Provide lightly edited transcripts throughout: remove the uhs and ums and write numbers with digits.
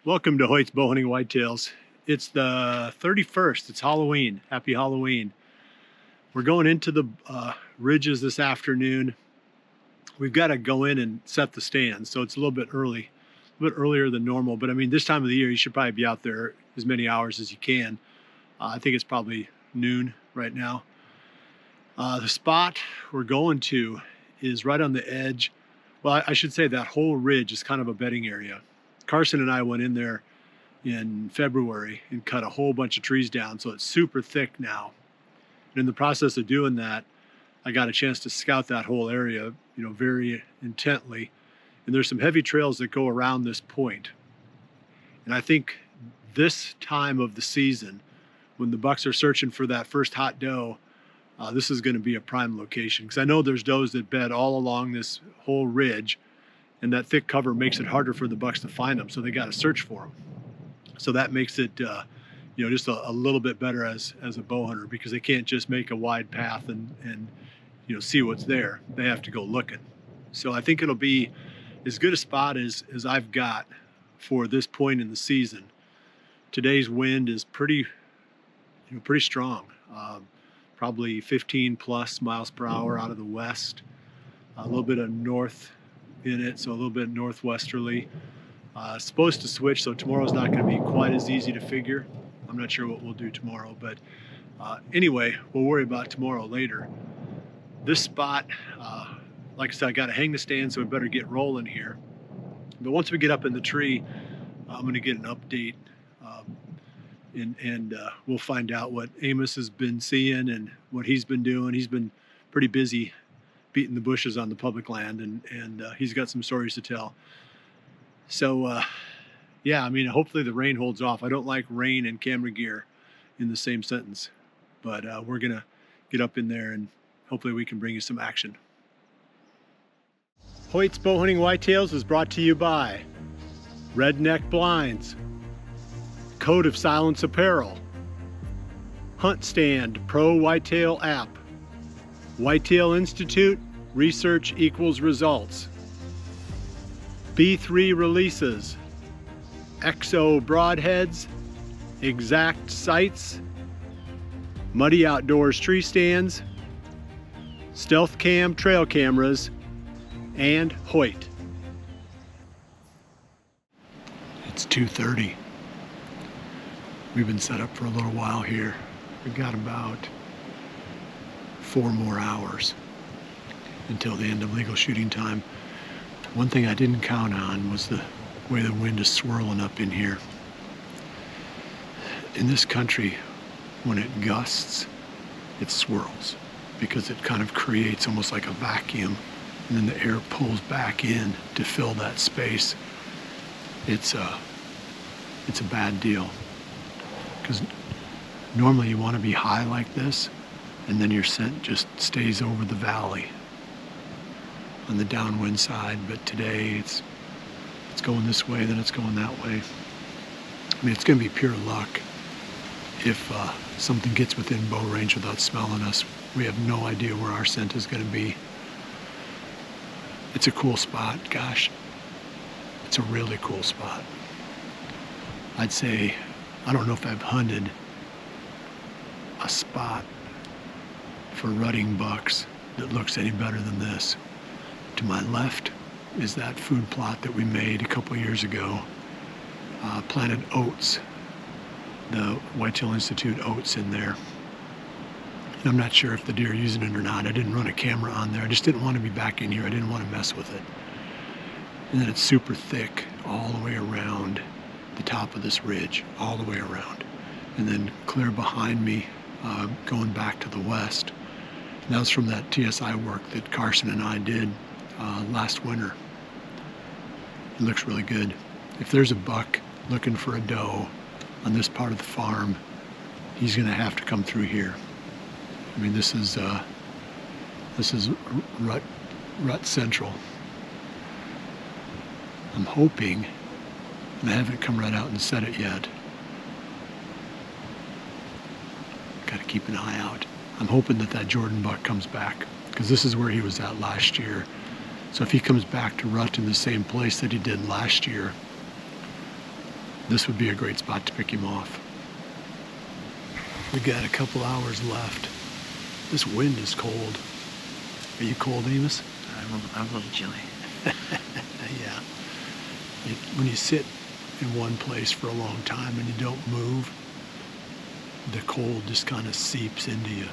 Welcome to Hoyt's Bowhunting Whitetails. It's the 31st. It's Halloween. Happy Halloween. We're going into the ridges this afternoon. We've got to go in and set the stands, so it's a little bit early, a bit earlier than normal. But I mean, this time of the year, you should probably be out there as many hours as you can. I think it's probably noon right now. The spot we're going to is right on the edge. Well, I should say that whole ridge is kind of a bedding area. Carson and I went in there in February and cut a whole bunch of trees down, so it's super thick now. And in the process of doing that, I got a chance to scout that whole area, very intently. And there's some heavy trails that go around this point. And I think this time of the season, when the bucks are searching for that first hot doe, this is going to be a prime location, because I know there's does that bed all along this whole ridge, and that thick cover makes it harder for the bucks to find them, so they got to search for them. So that makes it, just a little bit better as a bow hunter, because they can't just make a wide path and see what's there. They have to go looking. So I think it'll be as good a spot as I've got for this point in the season. Today's wind is pretty strong, probably 15 plus miles per hour out of the west, a little bit of north in it, so a little bit northwesterly. Supposed to switch, so tomorrow's not going to be quite as easy to figure. I'm not sure what we'll do tomorrow, but anyway, we'll worry about tomorrow later. This spot, like I said, I got to hang the stand, so we better get rolling here. But once we get up in the tree, I'm going to get an update, and we'll find out what Amos has been seeing and what he's been doing. He's been pretty busy beating the bushes on the public land, and he's got some stories to tell. So yeah, I mean, hopefully the rain holds off. I don't like rain and camera gear in the same sentence, but we're gonna get up in there and hopefully we can bring you some action. Hoyt's Bowhunting Whitetails is brought to you by Redneck Blinds, Code of Silence Apparel, Hunt Stand Pro Whitetail app, Whitetail Institute, research equals results, B3 releases, XO broadheads, exact sights, Muddy Outdoors tree stands, Stealth Cam trail cameras, and Hoyt. It's 2:30. We've been set up for a little while here. We've got about 4 more hours until the end of legal shooting time. One thing I didn't count on was the way the wind is swirling up in here. In this country, when it gusts, it swirls because it kind of creates almost like a vacuum, and then the air pulls back in to fill that space. It's a bad deal, because normally you want to be high like this, and then your scent just stays over the valley on the downwind side. But today it's going this way, then it's going that way. I mean, it's going to be pure luck if something gets within bow range without smelling us. We have no idea where our scent is going to be. It's a cool spot, gosh. It's a really cool spot. I'd say, I don't know if I've hunted a spot for rutting bucks that looks any better than this. To my left is that food plot that we made a couple years ago. Planted oats, the Whitetail Institute oats in there. And I'm not sure if the deer are using it or not. I didn't run a camera on there. I just didn't want to be back in here. I didn't want to mess with it. And then it's super thick all the way around the top of this ridge, all the way around. And then clear behind me, going back to the west. And that was from that TSI work that Carson and I did last winter. It looks really good. If there's a buck looking for a doe on this part of the farm, he's gonna have to come through here. I mean, this is rut central. I'm hoping, and I haven't come right out and set it yet. Gotta keep an eye out. I'm hoping that Jordan buck comes back, because this is where he was at last year. So if he comes back to rut in the same place that he did last year, this would be a great spot to pick him off. We got a couple hours left. This wind is cold. Are you cold, Amos? I'm a little chilly. Yeah. When you sit in one place for a long time and you don't move, the cold just kind of seeps into you.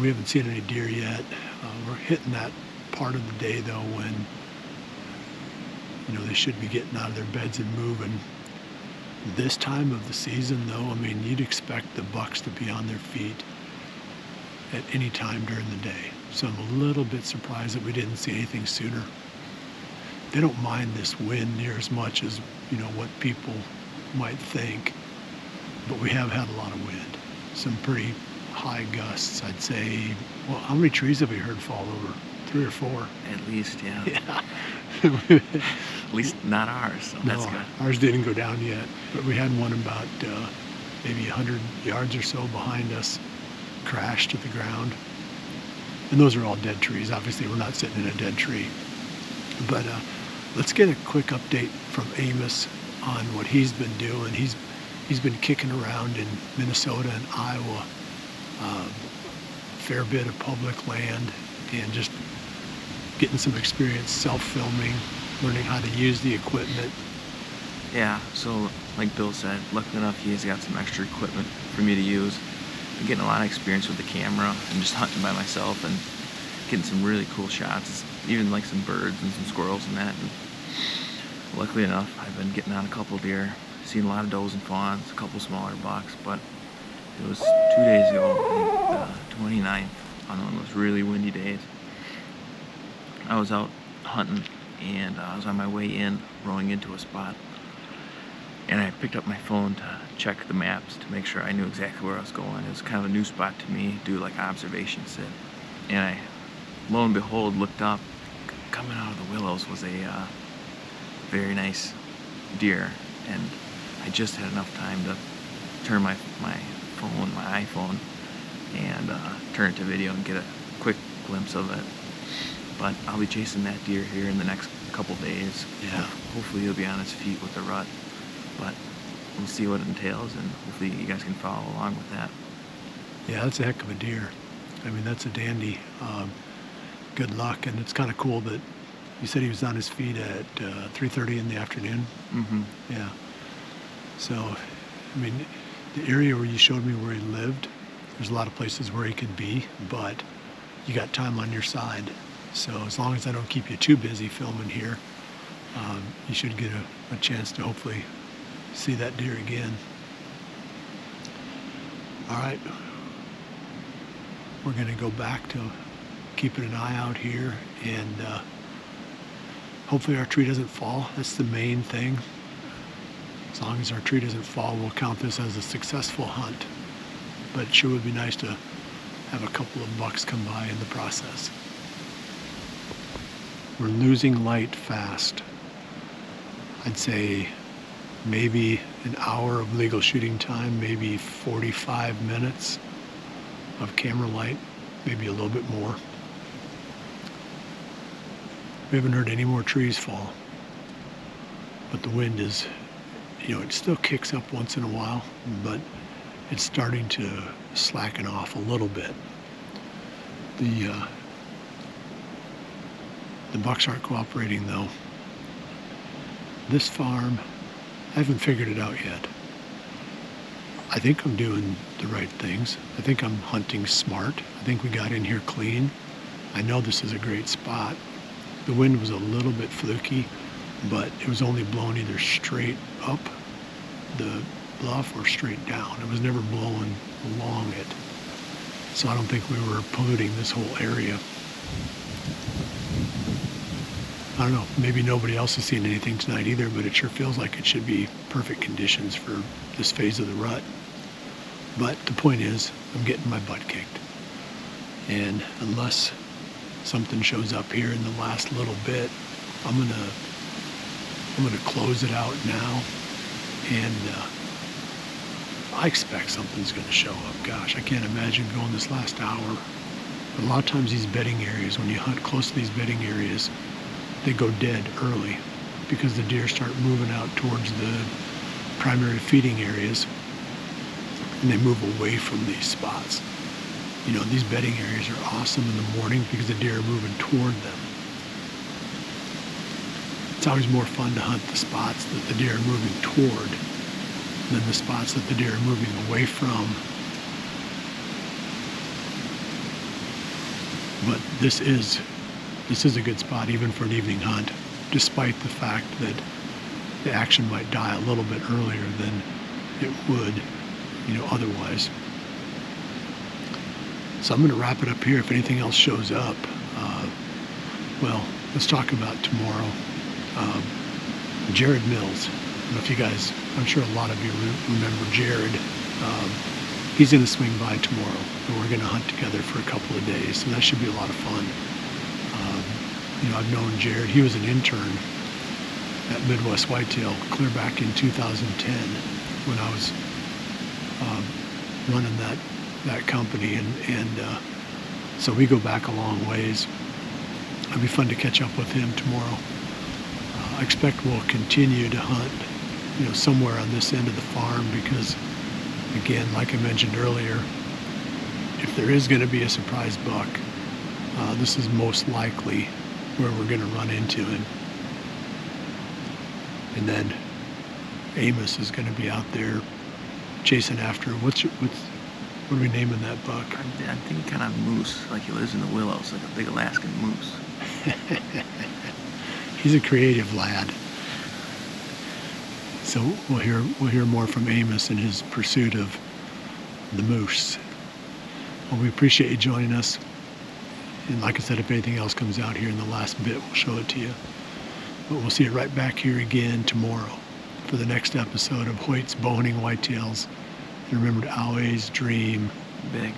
We haven't seen any deer yet. We're hitting that part of the day though when they should be getting out of their beds and moving. This time of the season though, I mean, you'd expect the bucks to be on their feet at any time during the day. So I'm a little bit surprised that we didn't see anything sooner. They don't mind this wind near as much as, what people might think. But we have had a lot of wind. Some pretty high gusts, I'd say. Well, how many trees have we heard fall over? 3 or 4? At least, yeah. Yeah. At least not ours, so that's good. Ours didn't go down yet. But we had one about maybe 100 yards or so behind us crash to the ground. And those are all dead trees. Obviously, we're not sitting in a dead tree. But let's get a quick update from Amos on what he's been doing. He's been kicking around in Minnesota and Iowa, fair bit of public land, and just getting some experience self-filming, learning how to use the equipment. Yeah, so like Bill said, luckily enough he's got some extra equipment for me to use. I'm getting a lot of experience with the camera and just hunting by myself and getting some really cool shots, even like some birds and some squirrels and that. And luckily enough, I've been getting on a couple deer, seen a lot of does and fawns, a couple smaller bucks, but it was 2 days ago, I think, 29th, on one of those really windy days. I was out hunting and I was on my way in, rowing into a spot, and I picked up my phone to check the maps to make sure I knew exactly where I was going. It was kind of a new spot to me, do like observation sit. And I, lo and behold, looked up. Coming out of the willows was a very nice deer, and I just had enough time to turn my iPhone, and turn it to video and get a quick glimpse of it. But I'll be chasing that deer here in the next couple days. Yeah. Hopefully he'll be on his feet with the rut, but we'll see what it entails, and hopefully you guys can follow along with that. Yeah, that's a heck of a deer. I mean, that's a dandy. Good luck, and it's kind of cool that you said he was on his feet at 3:30 in the afternoon. Mm-hmm. Yeah. So, I mean, the area where you showed me where he lived, there's a lot of places where he could be, but you got time on your side. So as long as I don't keep you too busy filming here, you should get a chance to hopefully see that deer again. All right. We're going to go back to keeping an eye out here, and hopefully our tree doesn't fall. That's the main thing. As long as our tree doesn't fall, we'll count this as a successful hunt. But it sure would be nice to have a couple of bucks come by in the process. We're losing light fast. I'd say maybe an hour of legal shooting time, maybe 45 minutes of camera light, maybe a little bit more. We haven't heard any more trees fall, but the wind is, it still kicks up once in a while, but it's starting to slacken off a little bit. The bucks aren't cooperating though. This farm, I haven't figured it out yet. I think I'm doing the right things. I think I'm hunting smart. I think we got in here clean. I know this is a great spot. The wind was a little bit fluky, but it was only blowing either straight up the bluff or straight down. It was never blowing along it. So I don't think we were polluting this whole area. I don't know, maybe nobody else has seen anything tonight either, but it sure feels like it should be perfect conditions for this phase of the rut. But the point is, I'm getting my butt kicked. And unless something shows up here in the last little bit, I'm gonna close it out now. And I expect something's gonna show up. Gosh, I can't imagine going this last hour. But a lot of times these bedding areas, when you hunt close to these bedding areas, they go dead early because the deer start moving out towards the primary feeding areas, and they move away from these spots. You know, these bedding areas are awesome in the morning because the deer are moving toward them. It's always more fun to hunt the spots that the deer are moving toward than the spots that the deer are moving away from. But this is a good spot even for an evening hunt, despite the fact that the action might die a little bit earlier than it would, you know, otherwise. So I'm going to wrap it up here. If anything else shows up, well, let's talk about tomorrow. Jared Mills. I don't know if you guys, I'm sure a lot of you remember Jared. He's going to swing by tomorrow, and we're going to hunt together for a couple of days, so that should be a lot of fun. You know, I've known Jared. He was an intern at Midwest Whitetail clear back in 2010 when I was running that company, and so we go back a long ways. It'll be fun to catch up with him tomorrow. I expect we'll continue to hunt, you know, somewhere on this end of the farm because, again, like I mentioned earlier, if there is going to be a surprise buck, this is most likely where we're going to run into him. And then Amos is going to be out there chasing after him. What are we naming that buck? I'm thinking kind of moose, like he lives in the willows, like a big Alaskan moose. He's a creative lad. So we'll hear more from Amos in his pursuit of the moose. Well, we appreciate you joining us. And like I said, if anything else comes out here in the last bit, we'll show it to you. But we'll see it right back here again tomorrow for the next episode of Hoyt's Bowhunting Whitetails. And remember to always dream big.